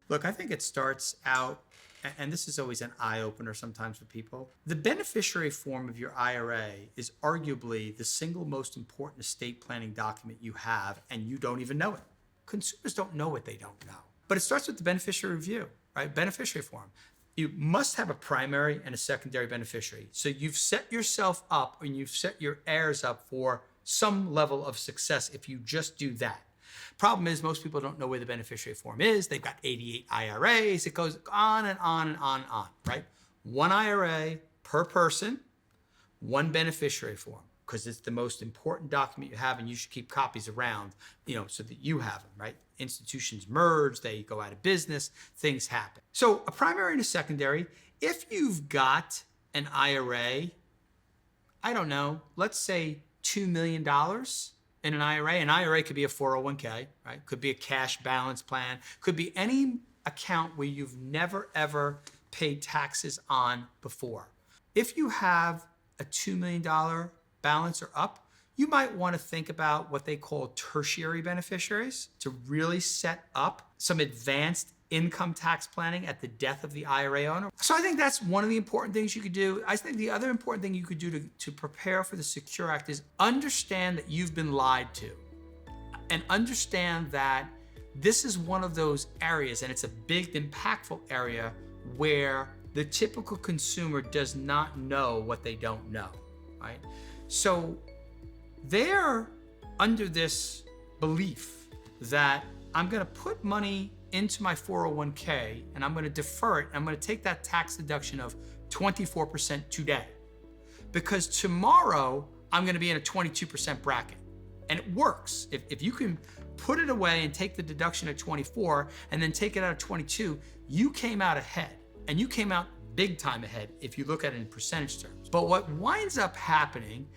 Look, I think it starts out, and this is always an eye-opener sometimes for people. The beneficiary form of your IRA is arguably the single most important estate planning document you have, and you don't even know it. Consumers don't know what they don't know. But it starts with the beneficiary review, right? Beneficiary form. You must have a primary and a secondary beneficiary. So you've set yourself up and you've set your heirs up for some level of success if you just do that. Problem is, most people don't know where the beneficiary form is. They've got 88 IRAs. It goes on and on and on and on, right? One IRA per person, one beneficiary form, because it's the most important document you have, and you should keep copies around, so that you have them, right? Institutions merge, they go out of business, things happen. So a primary and a secondary, if you've got an IRA, I don't know, let's say $2 million in an IRA could be a 401k, right? Could be a cash balance plan, could be any account where you've never ever paid taxes on before. If you have a $2 million balance or up, you might want to think about what they call tertiary beneficiaries to really set up some advanced income tax planning at the death of the IRA owner. So I think that's one of the important things you could do. I think the other important thing you could do to prepare for the Secure Act is understand that you've been lied to, and understand that this is one of those areas, and it's a big, impactful area where the typical consumer does not know what they don't know, right? So they're under this belief that I'm gonna put money into my 401k and I'm gonna defer it, and I'm gonna take that tax deduction of 24% today, because tomorrow I'm gonna be in a 22% bracket. And it works. If you can put it away and take the deduction at 24 and then take it out at 22, you came out ahead, and you came out big time ahead if you look at it in percentage terms. But what winds up happening,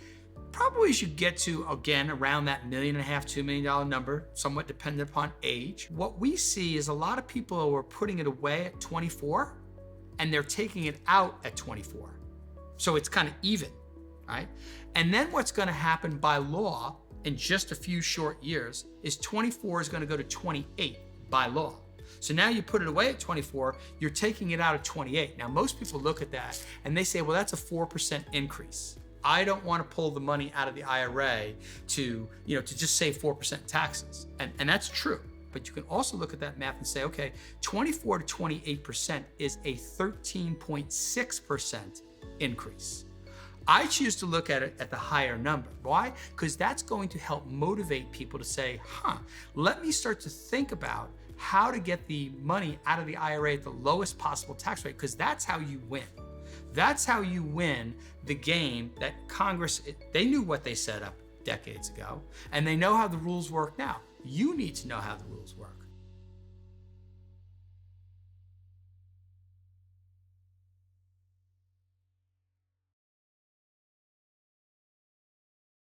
probably as you get to, again, around that $1.5 million, $2 million number, somewhat dependent upon age, what we see is a lot of people who are putting it away at 24 and they're taking it out at 24. So it's kind of even, right? And then what's gonna happen by law in just a few short years is 24 is gonna go to 28 by law. So now you put it away at 24, you're taking it out at 28. Now, most people look at that and they say, well, that's a 4% increase. I don't want to pull the money out of the IRA to just save 4% taxes. And that's true. But you can also look at that math and say, okay, 24 to 28% is a 13.6% increase. I choose to look at it at the higher number. Why? Because that's going to help motivate people to say, let me start to think about how to get the money out of the IRA at the lowest possible tax rate, because that's how you win. That's how you win the game that Congress, they knew what they set up decades ago, and they know how the rules work now. You need to know how the rules work.